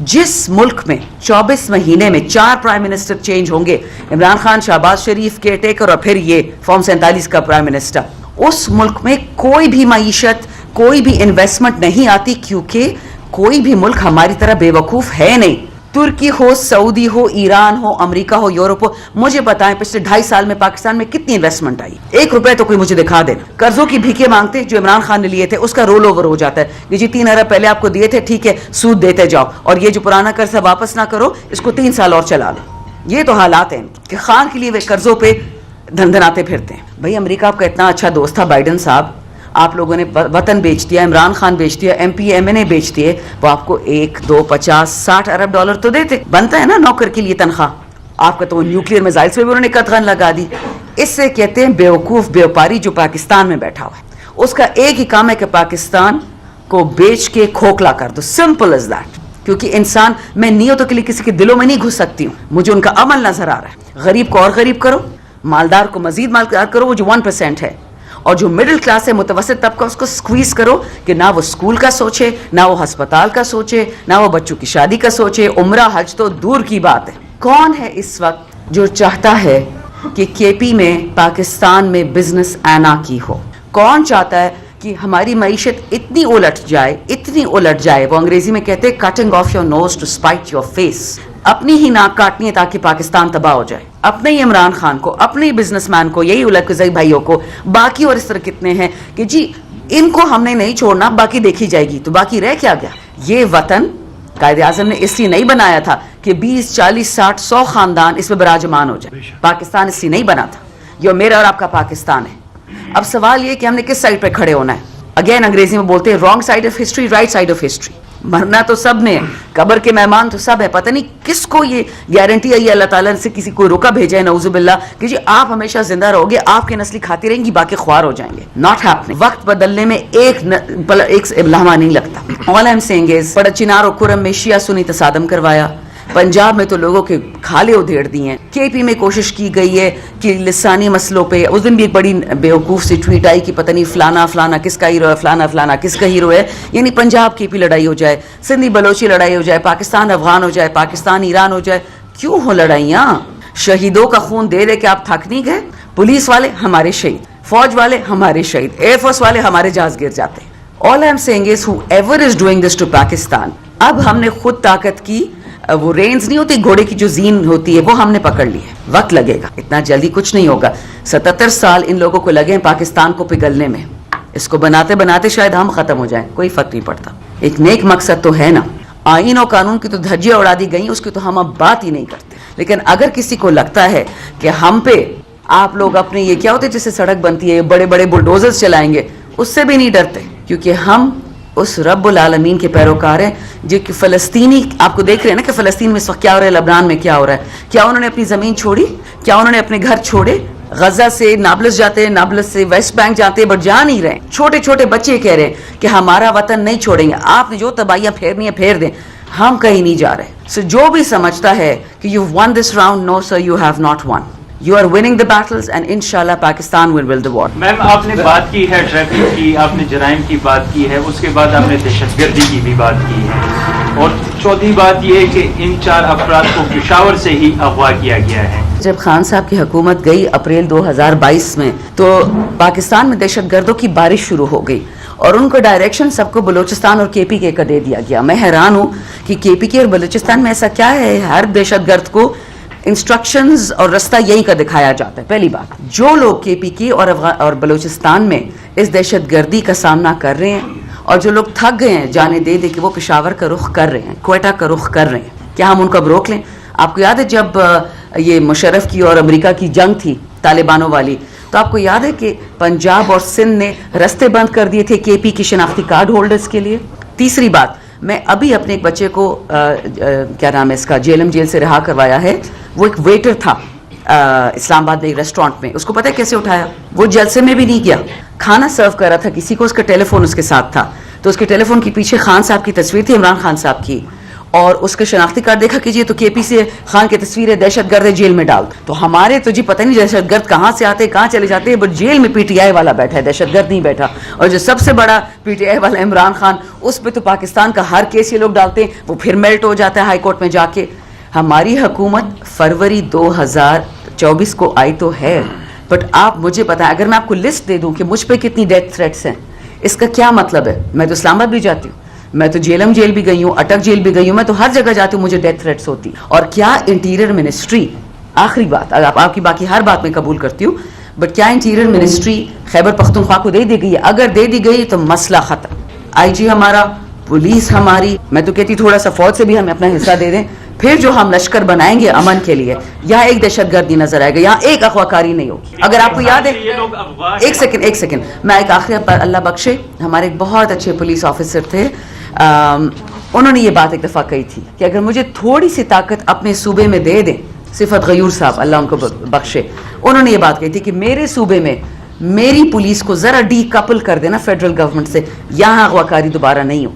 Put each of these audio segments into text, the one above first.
जिस मुल्क में 24 महीने में 4 प्राइम मिनिस्टर चेंज होंगे, इमरान खान, शहबाज शरीफ, केयरटेकर और फिर ये फॉर्म 47 का प्राइम मिनिस्टर, उस मुल्क में कोई भी मईशत, कोई भी इन्वेस्टमेंट नहीं आती, क्योंकि कोई भी मुल्क हमारी तरह बेवकूफ़ है नहीं। तुर्की हो, सऊदी हो, ईरान हो, अमेरिका हो, यूरोप हो, मुझे बताएं पिछले 2.5 साल में पाकिस्तान में कितनी इन्वेस्टमेंट आई? 1 रुपए तो कोई मुझे दिखा दे। कर्जों की भीखे मांगते जो इमरान खान ने लिए थे, उसका रोल ओवर हो जाता है कि जी 3 अरब पहले आपको दिए थे, ठीक है, सूद देते जाओ, और ये जो पुराना कर्जा वापस ना करो, इसको 3 साल और चला लो। ये तो हालात हैं कि खान के लिए वे कर्जों पे धनधनाते फिरते हैं। भाई अमेरिका आपका इतना अच्छा दोस्त था बाइडन साहब, आप लोगों ने वतन बेच दिया, इमरान खान बेच दिया, MP MNA बेच दिए, वो आपको 1, 2, 50, 60 अरब डॉलर तो देते। बनता है ना नौकर के लिए तनख्वाह। आपका तो न्यूक्लियर मिसाइल पे भी उन्होंने कतगन लगा दी। इससे कहते हैं बेवकूफ़ व्यापारी जो पाकिस्तान में बैठा हुआ है, उसका एक ही काम है कि पाकिस्तान को बेच के खोखला कर दो, सिंपल इज दैट। क्योंकि इंसान, मैं नियतों के लिए किसी के दिलों में नहीं घुस सकती हूँ, मुझे उनका अमल नजर आ रहा है। गरीब को और गरीब करो, मालदार को मजीद मालदार करो, वो जो 1% है, और जो मिडिल क्लास है, मुतवसत तबका, उसको स्क्वीज करो कि ना वो स्कूल का सोचे, ना वो हस्पताल का सोचे, ना वो बच्चों की शादी का सोचे। उम्रा हज तो दूर की बात है। कौन है इस वक्त जो चाहता है कि KP में, पाकिस्तान में बिजनेस आना की हो? कौन चाहता है कि हमारी मईशत इतनी उलट जाए, इतनी उलट जाए? वो अंग्रेजी में कहते हैं cutting of your nose to spite your face. अपनी ही नाक काटनी है ताकि पाकिस्तान तबाह हो जाए। अपने ही इमरान खान को, अपने ही बिजनेसमैन को, यही उलगज़ई भाइयों को, बाकी और इस तरह कितने हैं कि जी इनको हमने नहीं छोड़ना, बाकी देखी जाएगी। तो बाकी रह क्या गया? ये वतन कायदे आज़म ने इसलिए नहीं बनाया था कि 20, 40, 60, 100 खानदान इसमें बराजमान हो जाए। पाकिस्तान इसलिए नहीं बना था। ये मेरा और आपका पाकिस्तान है। अब सवाल ये कि हमने किस साइड पर खड़े होना है। अगेन अंग्रेजी में बोलते हैं wrong side of history, right side of history. मरना तो सब ने है, कब्र के मेहमान तो सब है। पता नहीं किसको ये गारंटी है, ये अल्लाह ताला से किसी को रोका भेजा है नऊजुबिल्लाह कि जी आप हमेशा जिंदा रहोगे, आपकी नस्ली खाती रहेंगी, बाकी ख्वार हो जाएंगे। Not happening. वक्त बदलने में एक लम्हा नहीं लगता। All I am saying is, बड़ा चिनार और खुरम में शिया सुन्नी तसादम करवाया। पंजाब में तो लोगों के खाले उधेड़ दिए हैं। KP में कोशिश की गई है कि लिसानी मसलों पे, उस दिन भी एक बड़ी बेवकूफ़ सी ट्वीट आई कि पता नहीं फलाना फलाना किसका हीरो है, फलाना फलाना किसका हीरो है। यानी पंजाब KP लड़ाई हो जाए, सिंधी बलोची लड़ाई हो जाए, पाकिस्तान अफगान हो जाए, पाकिस्तान ईरान हो जाए। क्यों हो लड़ाइयाँ? शहीदों का खून दे दे के आप थक नहीं गए? पुलिस वाले हमारे शहीद, फौज वाले हमारे शहीद, एयरफोर्स वाले हमारे जहाज गिर जाते। All I am saying is whoever is doing this to Pakistan, अब हमने खुद ताकत की, वो रेंज नहीं होती घोड़े की जो जीन होती है, वो हमने पकड़ ली है। वक्त लगेगा, इतना जल्दी कुछ नहीं होगा। 77 साल इन लोगों को लगे हैं पाकिस्तान को पिघलने में। इसको बनाते बनाते शायद हम खत्म हो जाएं, कोई फर्क नहीं पड़ता। एक नेक मकसद तो है ना। आईन और कानून की तो धज्जियां उड़ा दी गई, उसकी तो हम अब बात ही नहीं करते। लेकिन अगर किसी को लगता है कि हम पे आप लोग अपने ये क्या होते जैसे सड़क बनती है, बड़े बड़े बुलडोजर्स चलाएंगे, उससे भी नहीं डरते, क्योंकि हम उस रब्बुल आलमीन के पैरोकार हैं जो कि फ़लस्तीनी, आपको देख रहे हैं ना कि फ़लस्तीन में इस वक्त क्या हो रहा है, लबनान में क्या हो रहा है। क्या उन्होंने अपनी ज़मीन छोड़ी? क्या उन्होंने अपने घर छोड़े? गजा से नाबलस जाते हैं, नाबलस से वेस्ट बैंक जाते हैं, बट जा नहीं रहे। छोटे छोटे बच्चे कह रहे हैं कि हमारा वतन नहीं छोड़ेंगे, आपने जो तबाहियां फेरनी है फेर दें, हम कहीं नहीं जा रहे। सो जो भी समझता है कि you won this round, no sir, you have not won. You are winning the battles and inshallah Pakistan will win the war. Ma'am आपने बात की है ट्रैफिक की, आपने जराइम की बात की है, उसके बाद आपने दहशतगर्दी की भी बात की है, और चौथी बात यह है कि इन 4 अफराद को पेशावर से ही अगवा किया गया है। जब खान साहब की हुकूमत गई अप्रैल 2022 में, तो पाकिस्तान में दहशतगर्दों की बारिश शुरू हो गई और उनको डायरेक्शन सबको बलूचिस्तान और KPK का दे दिया गया। मैं हैरान हूँ कि KPK और बलूचिस्तान में ऐसा क्या है, हर दहशतगर्द को इंस्ट्रक्शंस और रास्ता यहीं का दिखाया जाता है। पहली बात, जो लोग KPK और बलूचिस्तान में इस दहशतगर्दी का सामना कर रहे हैं और जो लोग थक गए हैं जाने दे दे कि वो पेशावर का रुख कर रहे हैं, क्वेटा का रुख कर रहे हैं, क्या हम उनको अब रोक लें? आपको याद है जब ये मुशर्रफ की और अमेरिका की जंग थी तालिबानों वाली, तो आपको याद है कि पंजाब और सिंध ने रास्ते बंद कर दिए थे KP की शनाख्ती कार्ड होल्डर्स के लिए। तीसरी बात, मैं अभी अपने एक बच्चे को क्या नाम है इसका, JLM जेल से रिहा करवाया है। वो एक वेटर था इस्लामाबाद में एक रेस्टोरेंट में, उसको पता है कैसे उठाया? वो जलसे में भी नहीं गया, खाना सर्व कर रहा था किसी को, उसका टेलीफोन उसके साथ था, तो उसके टेलीफोन के पीछे खान साहब की तस्वीर थी, इमरान खान साहब की। اور اس کا شناختی کارڈ دیکھا کیجیے تو KP سے خان کی تصویر ہے, دہشت گرد ہے, جیل میں ڈال. تو ہمارے تو جی پتہ نہیں دہشت گرد کہاں سے آتے کہاں چلے جاتے ہیں, بٹ جیل میں PTI والا بیٹھا ہے, دہشت گرد نہیں بیٹھا. اور جو سب سے بڑا PTI والا عمران خان, اس پہ تو پاکستان کا ہر کیس یہ لوگ ڈالتے ہیں, وہ پھر میلٹ ہو جاتا ہے ہائی کورٹ میں جا کے. ہماری حکومت فروری 2024 کو آئی تو ہے, بٹ آپ مجھے بتائیں, اگر میں آپ کو لسٹ دے دوں کہ مجھ پہ کتنی ڈیتھ تھریٹس ہیں, اس کا کیا مطلب ہے؟ میں تو اسلام آباد بھی جاتی ہوں, میں تو جیلم جیل بھی گئی ہوں, اٹک جیل بھی گئی ہوں, میں تو ہر جگہ جاتی ہوں, مجھے ڈیتھ تھریٹس ہوتی. اور کیا انٹیریئر منسٹری, آخری بات, آپ کی باقی ہر بات میں قبول کرتی ہوں, بٹ کیا انٹیریئر منسٹری خیبر پختونخوا کو دے دی گئی ہے؟ اگر دے دی گئی تو مسئلہ ختم. IG ہمارا, پولیس ہماری, میں تو کہتی تھوڑا سا فوج سے بھی ہمیں اپنا حصہ دے دیں, پھر جو ہم لشکر بنائیں گے امن کے لیے, یہاں ایک دہشت گردی نظر آئے گا, یہاں ایک اغوا کاری نہیں ہوگی. اگر آپ کو یاد ہے, ایک سیکنڈ, میں ایک آخری پر اللہ بخشے, ہمارے ایک بہت اچھے پولیس آفیسر تھے, انہوں نے یہ بات ایک دفعہ کہی تھی کہ اگر مجھے تھوڑی سی طاقت اپنے صوبے میں دے دیں, صفت غیور صاحب اللہ ان کو بخشے, انہوں نے یہ بات کہی تھی کہ میرے صوبے میں میری پولیس کو ذرا ڈی کپل کر دینا فیڈرل گورنمنٹ سے, یہاں اغواکاری دوبارہ نہیں ہو.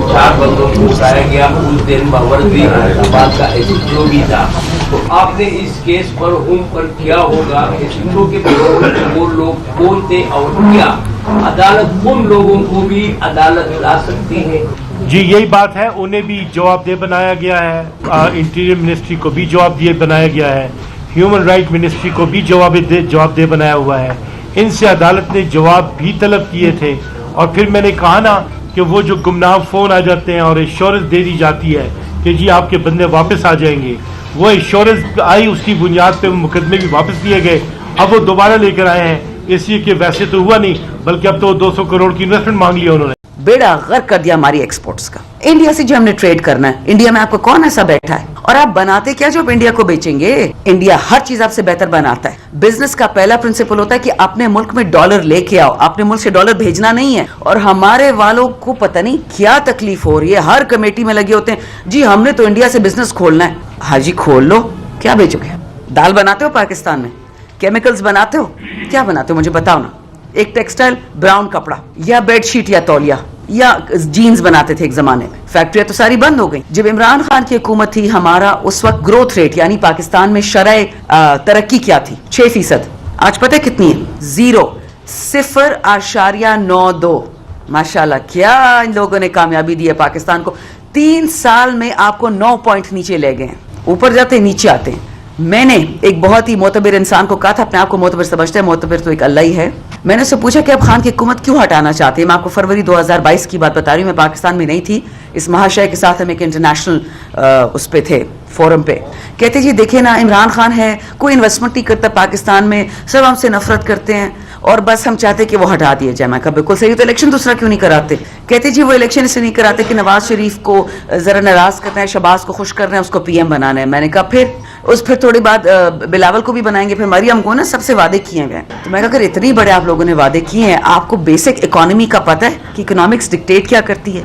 4 بندوں کو اٹھایا گیا, اس دن باوردی حیدرآباد کا SHO بھی تھا, تو آپ نے اس کیس پر ان پر کیا ہوگا, SHO کے وہ لوگ کون تھے اور کیا عدالت ان لوگوں کو بھی عدالت لا سکتی ہے؟ جی یہی بات ہے, انہیں بھی جواب دہ بنایا گیا ہے, انٹیریئر منسٹری کو بھی جواب دہ بنایا گیا ہے, ہیومن رائٹ منسٹری کو بھی جواب دہ بنایا ہوا ہے. ان سے عدالت نے جواب بھی طلب کیے تھے, اور پھر میں نے کہا نا کہ وہ جو گمنام فون آ جاتے ہیں اور ایشورنس دے دی جاتی ہے کہ جی آپ کے بندے واپس آ جائیں گے, وہ ایشورنس آئی, اس کی بنیاد پہ مقدمے بھی واپس لیے گئے. اب وہ دوبارہ لے کر آئے ہیں, اس لیے کہ ویسے تو ہوا نہیں, بلکہ اب تو 200 کروڑ کی انویسٹمنٹ مانگ لیا انہوں نے. بیڑا غرق کر دیا ہماری ایکسپورٹس کا. انڈیا سے جو ہم نے ٹریڈ کرنا ہے, انڈیا میں آپ کو کون ایسا بیٹھا ہے, اور آپ بناتے کیا جو آپ انڈیا کو بیچیں گے؟ انڈیا ہر چیز آپ سے بہتر بناتا ہے. بزنس کا پہلا پرنسپل ہوتا ہے کہ اپنے ملک میں ڈالر لے کے آؤ, اپنے ملک سے ڈالر بھیجنا نہیں ہے. اور ہمارے والوں کو پتہ نہیں کیا تکلیف ہو رہی ہے, ہر کمیٹی میں لگے ہوتے ہیں, جی ہم نے تو انڈیا سے بزنس کھولنا ہے. ہاں جی کھول لو, کیا بیچو گے؟ دال بناتے ہو پاکستان میں, کیمیکلز بناتے ہو, کیا بناتے ہو مجھے بتاؤ نا. ایک ٹیکسٹائل براؤن کپڑا یا بیڈ شیٹ یا تولیہ یا جینز بناتے تھے ایک زمانے میں, فیکٹریاں تو ساری بند ہو گئی. جب عمران خان کی حکومت تھی, ہمارا اس وقت گروتھ ریٹ یعنی پاکستان میں شرح ترقی کیا تھی 6%, آج پتہ ہے کتنی ہے؟ 0.92. ماشاءاللہ کیا ان لوگوں نے کامیابی دی ہے پاکستان کو. 3 سال میں آپ کو 9 پوائنٹ نیچے لے گئے ہیں, اوپر جاتے ہیں نیچے آتے ہیں. میں نے ایک بہت ہی معتبر انسان کو کہا تھا, اپنے آپ کو معتبر سمجھتا ہے, معتبر تو ایک اللہ ہی ہے, میں نے اس سے پوچھا کہ اب خان کی حکومت کیوں ہٹانا چاہتے ہیں. میں آپ کو فروری 2022 کی بات بتا رہی ہوں, میں پاکستان میں نہیں تھی, اس مہاشے کے ساتھ ہم ایک انٹرنیشنل اس پہ تھے, فورم پہ. کہتے جی دیکھیں نا, عمران خان ہے, کوئی انویسٹمنٹ نہیں کرتا پاکستان میں, سب ہم سے نفرت کرتے ہیں, اور بس ہم چاہتے کہ وہ ہٹا دیا جائے. میں کہا بالکل صحیح, تو الیکشن دوسرا کیوں نہیں کراتے؟ کہتے جی وہ الیکشن اس لیے نہیں کراتے کہ نواز شریف کو ذرا ناراض کرنا ہے, شہباز کو خوش کرنا ہے, اس کو PM بنانا ہے. میں نے کہا پھر تھوڑی بعد بلاول کو بھی بنائیں گے, پھر مریم کو نا, سب سے وعدے کیے ہیں. تو میں کہا اگر اتنی بڑے آپ لوگوں نے وعدے کیے ہیں, آپ کو بیسک اکانومی کا پتہ ہے کہ اکنامکس ڈکٹیٹ کیا کرتی ہے؟